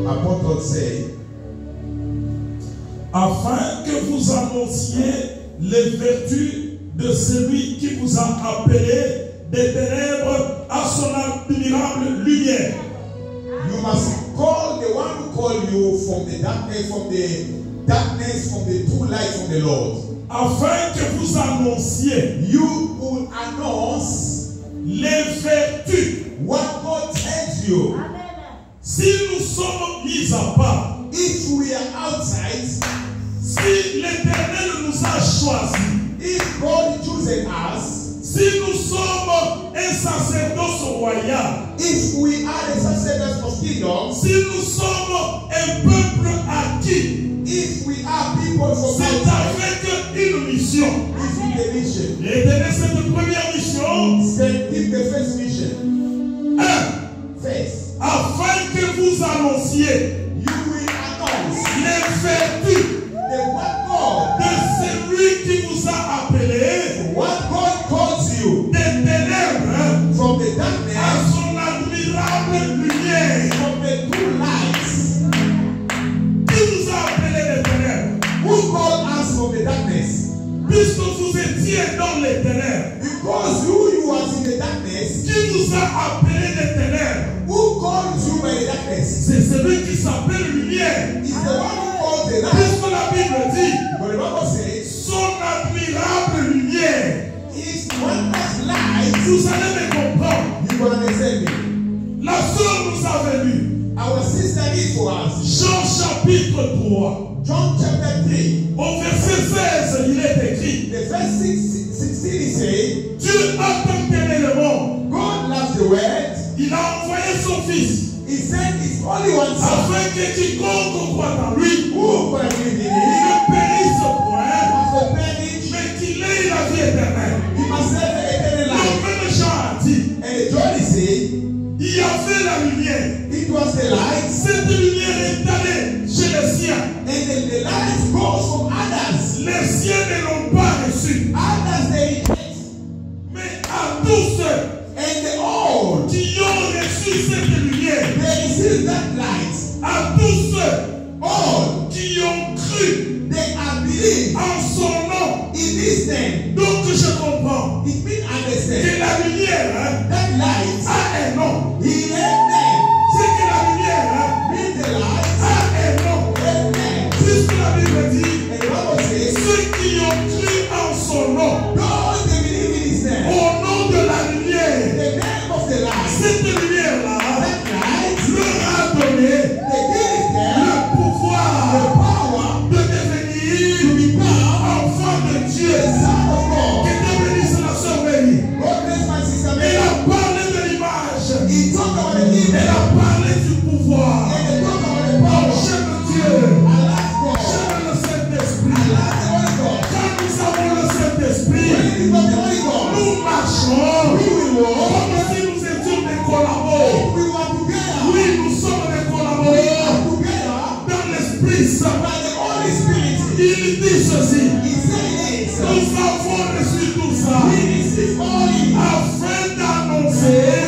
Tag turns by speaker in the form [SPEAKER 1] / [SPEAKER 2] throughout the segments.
[SPEAKER 1] Apostle said,
[SPEAKER 2] afin que vous annonciez les vertus de celui qui vous a appelé des ténèbres à son admirable lumière.
[SPEAKER 1] You must call the one who called you from the darkness, from the true light of the Lord.
[SPEAKER 2] Afin que vous annonciez,
[SPEAKER 1] you will announce
[SPEAKER 2] les vertus.
[SPEAKER 1] What God tells you.
[SPEAKER 2] Si nous sommes mis à part,
[SPEAKER 1] if we are outside,
[SPEAKER 2] si l'Éternel nous a choisis,
[SPEAKER 1] if God chooses us,
[SPEAKER 2] si nous sommes un sacerdoce royal,
[SPEAKER 1] if we are the sacerdotes of kingdom,
[SPEAKER 2] si nous sommes un peuple acquis,
[SPEAKER 1] if we are people from
[SPEAKER 2] c'est avec une mission.
[SPEAKER 1] This is the mission.
[SPEAKER 2] L'Éternel, cette première mission,
[SPEAKER 1] c'est the first mission.
[SPEAKER 2] First. Afin que vous annonciez,
[SPEAKER 1] you will announce
[SPEAKER 2] les vertus de celui qui vous a appelé,
[SPEAKER 1] what God calls you,
[SPEAKER 2] des ténèbres
[SPEAKER 1] from the darkness,
[SPEAKER 2] à son admirable lumière,
[SPEAKER 1] from the true lights.
[SPEAKER 2] Qui vous a appelé des ténèbres?
[SPEAKER 1] Who called us from the darkness?
[SPEAKER 2] Puisque vous étiez dans les ténèbres,
[SPEAKER 1] because you was in the darkness.
[SPEAKER 2] Qui vous a appelé des ténèbres?
[SPEAKER 1] Who called you by the darkness?
[SPEAKER 2] C'est celui qui s'appelle lumière.
[SPEAKER 1] It's the one who called the light.
[SPEAKER 2] Puisque la Bible dit,
[SPEAKER 1] but the Bible says,
[SPEAKER 2] son admirable lumière.
[SPEAKER 1] His wondrous light.
[SPEAKER 2] Vous allez me comprendre.
[SPEAKER 1] You will understand me.
[SPEAKER 2] La sœur nous avait lu.
[SPEAKER 1] Our sister read for us.
[SPEAKER 2] Jean chapitre 3.
[SPEAKER 1] John chapter 3.
[SPEAKER 2] Au verset 16, il est écrit.
[SPEAKER 1] The verse 16 is saying,
[SPEAKER 2] Dieu a tant aimé le monde.
[SPEAKER 1] God loves the world.
[SPEAKER 2] Il a envoyé son fils.
[SPEAKER 1] He sent his only one son.
[SPEAKER 2] Afin que quiconque croit en lui,
[SPEAKER 1] who can believe in him,
[SPEAKER 2] ne périsse point,
[SPEAKER 1] must perish,
[SPEAKER 2] mais qu'il ait la vie éternelle.
[SPEAKER 1] he must have the eternal life.
[SPEAKER 2] Le même Jean a dit,
[SPEAKER 1] And John is saying,
[SPEAKER 2] il y avait la lumière.
[SPEAKER 1] it was the light.
[SPEAKER 2] Cette lumière est allée chez les siens.
[SPEAKER 1] And the light goes from others.
[SPEAKER 2] Les siens ne l'ont pas reçu.
[SPEAKER 1] Others they reject.
[SPEAKER 2] Mais à tous ceux
[SPEAKER 1] And the all
[SPEAKER 2] qui ont reçu cette lumière,
[SPEAKER 1] they receive that light.
[SPEAKER 2] à tous ceux
[SPEAKER 1] All
[SPEAKER 2] qui ont cru
[SPEAKER 1] they are believed
[SPEAKER 2] en son nom.
[SPEAKER 1] in his name.
[SPEAKER 2] Donc je comprends
[SPEAKER 1] It means
[SPEAKER 2] que
[SPEAKER 1] understand.
[SPEAKER 2] la lumière
[SPEAKER 1] That light,
[SPEAKER 2] a un nom.
[SPEAKER 1] he had name.
[SPEAKER 2] C'est que la lumière
[SPEAKER 1] Means the light,
[SPEAKER 2] a un nom.
[SPEAKER 1] had name.
[SPEAKER 2] Puisque la Bible dit,
[SPEAKER 1] And the Bible says,
[SPEAKER 2] ceux qui ont cru en son nom,
[SPEAKER 1] those they believe in his name.
[SPEAKER 2] au nom de la lumière,
[SPEAKER 1] The name of the light.
[SPEAKER 2] cette lumière-là
[SPEAKER 1] That light,
[SPEAKER 2] leur a donné
[SPEAKER 1] they give them
[SPEAKER 2] le pouvoir
[SPEAKER 1] the power
[SPEAKER 2] de devenir
[SPEAKER 1] to become
[SPEAKER 2] enfant de Dieu.
[SPEAKER 1] the son of God.
[SPEAKER 2] Que Dieu bénisse la sœur Béni.
[SPEAKER 1] God bless my sister
[SPEAKER 2] Elle
[SPEAKER 1] Mary.
[SPEAKER 2] a parlé de l'image.
[SPEAKER 1] He talked about the
[SPEAKER 2] Elle
[SPEAKER 1] image
[SPEAKER 2] a parlé du pouvoir.
[SPEAKER 1] and he talked about the
[SPEAKER 2] Oh,
[SPEAKER 1] power.
[SPEAKER 2] j'aime Dieu.
[SPEAKER 1] I like God.
[SPEAKER 2] J'aime le Saint-Esprit.
[SPEAKER 1] I like the Holy God.
[SPEAKER 2] Quand nous avons le Saint-Esprit,
[SPEAKER 1] When we got the Holy God,
[SPEAKER 2] nous marchons
[SPEAKER 1] we will walk.
[SPEAKER 2] comme si nous étions des collaborateurs.
[SPEAKER 1] We were together.
[SPEAKER 2] Oui, nous sommes des
[SPEAKER 1] We
[SPEAKER 2] collaborateurs
[SPEAKER 1] are together
[SPEAKER 2] dans l'Esprit Saint.
[SPEAKER 1] by the Holy Spirit.
[SPEAKER 2] Il dit ceci.
[SPEAKER 1] He said this.
[SPEAKER 2] Nous avons reçu tout ça
[SPEAKER 1] We receive only
[SPEAKER 2] afin d'annoncer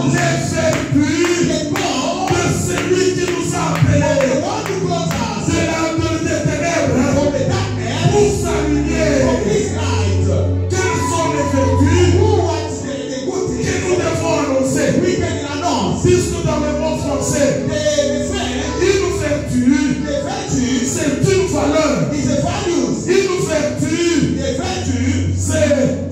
[SPEAKER 2] les vertus
[SPEAKER 1] the God,
[SPEAKER 2] de celui qui nous a
[SPEAKER 1] the
[SPEAKER 2] appelés
[SPEAKER 1] one who calls us
[SPEAKER 2] de la des ténèbres
[SPEAKER 1] from the darkness,
[SPEAKER 2] pour sa lumière.
[SPEAKER 1] from his light.
[SPEAKER 2] Quelles sont les vertus
[SPEAKER 1] Who wants the good
[SPEAKER 2] que
[SPEAKER 1] things?
[SPEAKER 2] nous devons annoncer?
[SPEAKER 1] We can announce
[SPEAKER 2] Puisque dans le mot français,
[SPEAKER 1] the faith,
[SPEAKER 2] une vertu,
[SPEAKER 1] the virtue
[SPEAKER 2] c'est une valeur.
[SPEAKER 1] is a values.
[SPEAKER 2] Une vertu,
[SPEAKER 1] The virtue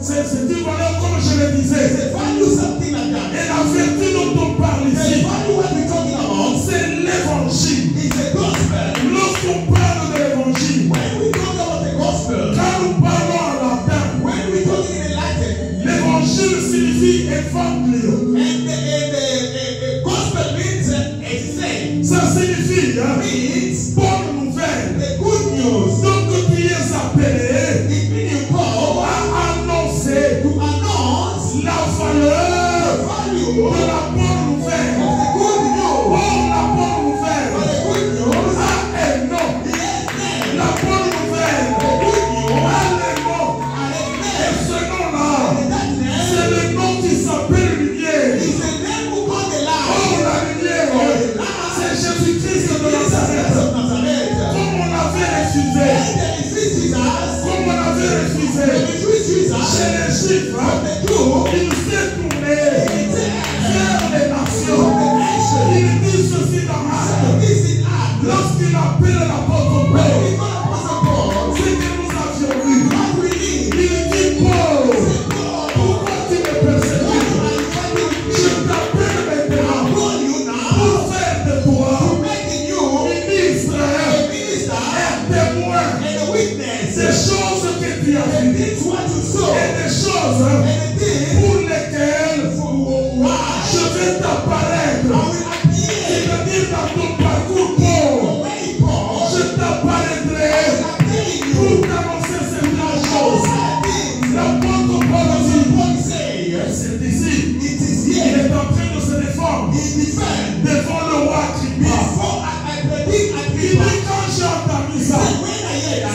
[SPEAKER 2] c'est une valeur comme je le
[SPEAKER 1] is
[SPEAKER 2] disais.
[SPEAKER 1] a value something like that.
[SPEAKER 2] Et la vertu dont on parle
[SPEAKER 1] The
[SPEAKER 2] ici,
[SPEAKER 1] value what we're talking about
[SPEAKER 2] c'est l'évangile.
[SPEAKER 1] is the gospel.
[SPEAKER 2] Lorsqu'on parle de l'évangile,
[SPEAKER 1] When we talk about the gospel,
[SPEAKER 2] quand nous parlons en latin,
[SPEAKER 1] when we talk in Latin,
[SPEAKER 2] l'évangile signifie évangile.
[SPEAKER 1] and the gospel means it's saying,
[SPEAKER 2] Ça signifie
[SPEAKER 1] means
[SPEAKER 2] bonne nouvelle.
[SPEAKER 1] the good news.
[SPEAKER 2] Donc tu es appelé
[SPEAKER 1] It means you call
[SPEAKER 2] à annoncer
[SPEAKER 1] to announce
[SPEAKER 2] la valeur
[SPEAKER 1] the value
[SPEAKER 2] de
[SPEAKER 1] of
[SPEAKER 2] la bonne nouvelle.
[SPEAKER 1] the good news.
[SPEAKER 2] Oh, la bonne nouvelle
[SPEAKER 1] For the good news,
[SPEAKER 2] a un nom.
[SPEAKER 1] yes, name.
[SPEAKER 2] La bonne nouvelle
[SPEAKER 1] The good news
[SPEAKER 2] a un nom.
[SPEAKER 1] and
[SPEAKER 2] Et
[SPEAKER 1] name.
[SPEAKER 2] ce nom-là,
[SPEAKER 1] That
[SPEAKER 2] c'est
[SPEAKER 1] name
[SPEAKER 2] le nom qui s'appelle lumière.
[SPEAKER 1] is the name who called the light.
[SPEAKER 2] Oh, la lumière,
[SPEAKER 1] Oh, the light.
[SPEAKER 2] c'est C'est-à-dire dans ton parcours pauvre, je t'apparaîtrai pour t'annoncer certaines choses. L'apôtre Paul dit, c'est ici, il est en train de se défendre devant le roi Agrippa. Il dit quand j'ai entendu ça,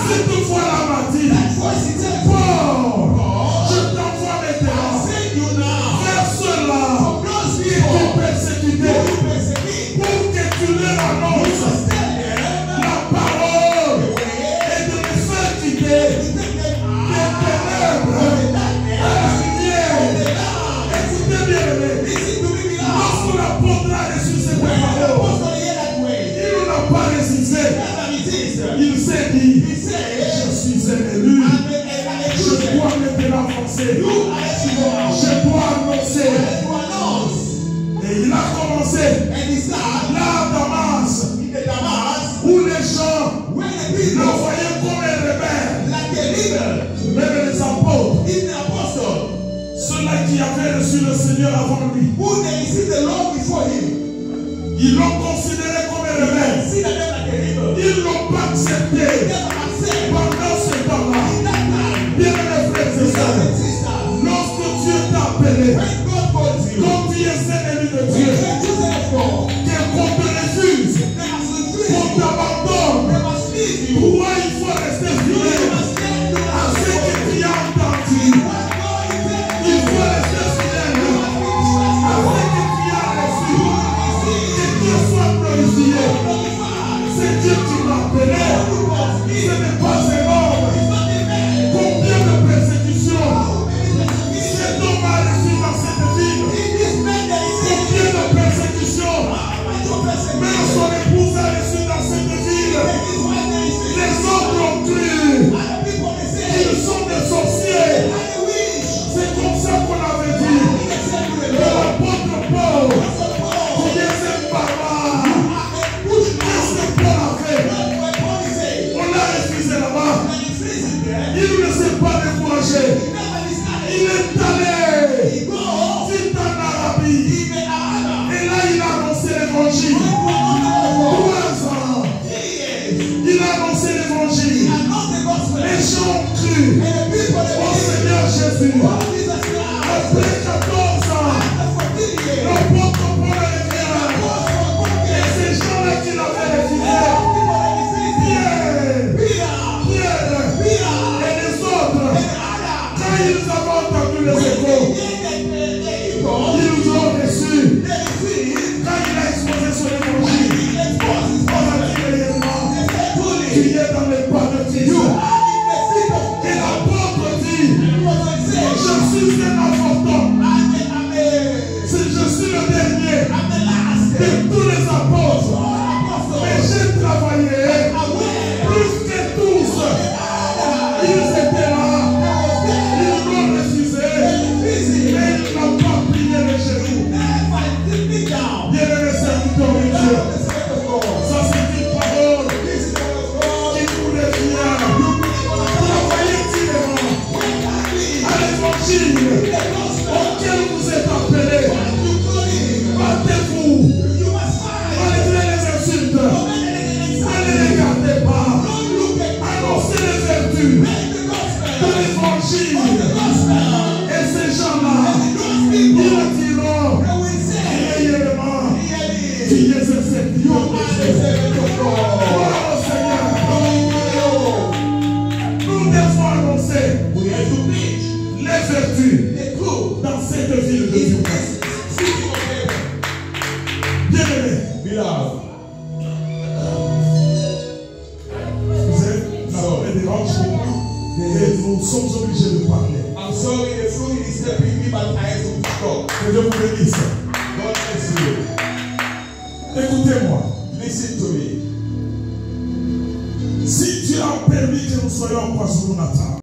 [SPEAKER 2] cette fois-là m'a dit, Paul, je t'envoie maintenant vers ceux-là qui t'ont persécuté pour que tu leur annonces la parole et de les faire quitter des ténèbres à la lumière. Écoutez bien, lorsque l'apôtre a reçu cette parole, il n'a pas résisté. Il s'est dit, je suis un élu, je dois maintenant avancer, je dois annoncer. Et il a commencé là à Damas, où les gens le voyaient comme un rebelle. Même les apôtres, ceux-là qui avaient reçu le Seigneur avant lui, ils l'ont considéré comme un rebelle. Ils ne l'ont pas accepté pendant ce temps-là. Bien mes frères et sœurs, lorsque Dieu t'a appelé, quand tu es un élu de Dieu, qu'on te refuse, qu'on t'abandonne, pourquoi il faut rester fidèle à ce que tu as entendu? Il faut rester fidèle à ce que tu as reçu. Que Dieu soit glorifié. C'est Dieu qui m'a appelé. Ce n'est pas un homme. Combien de persécutions cet homme a reçu dans cette ville? Combien de persécutions même son épouse a reçu dans cette ville? Les autres ont cru qu'ils sont des sorciers. C'est comme ça qu'on avait dit que l'apôtre Paul, qui est un barbare, qu'est-ce que Paul a fait? On l'a refusé là-bas. Il ne s'est pas découragé. Il est allé vite en Arabie. Et là, il a annoncé l'évangile. 3 ans. Il a annoncé l'évangile. Les gens ont cru au Seigneur Jésus. Après 14 ans, l'apôtre Paul revient. Et ces gens-là qui l'avaient refusé, Pierre et les autres, quand ils avaient entendu les échos, ils nous ont reçus. Quand il a exposé son évangile, on a dit réellement, tu es dans les pas de Christ. Et l'apôtre dit, je suis un important. Je suis le dernier de tous les apôtres. Mais j'ai travaillé plus que tous. Ils étaient là. Ils l'ont refusé. Mais ils n'ont pas plié les genoux. Bien-aimés serviteurs de Dieu, ça c'est une parole qui nous revient. Travaillez dilignemment à l'évangile auquel vous êtes appelés. Battez-vous malgré les insultes. Ne les regardez pas. Annoncez les vertus de l'évangile. Et ces gens-là, ils diront réellement, tu es un serviteur de Dieu. Gloire au Seigneur. Nous devons annoncer les vertus dans cette ville de Dieu. Bien-aimé, me dérange beaucoup et nous sommes obligés de parler.
[SPEAKER 1] I'm sorry, the food is helping me, but I have to stop.
[SPEAKER 2] Que Dieu vous bénisse.
[SPEAKER 1] God bless you.
[SPEAKER 2] Écoutez-moi.
[SPEAKER 1] Listen to me.
[SPEAKER 2] Si Dieu a permis que nous soyons en KwaZulu-Natal,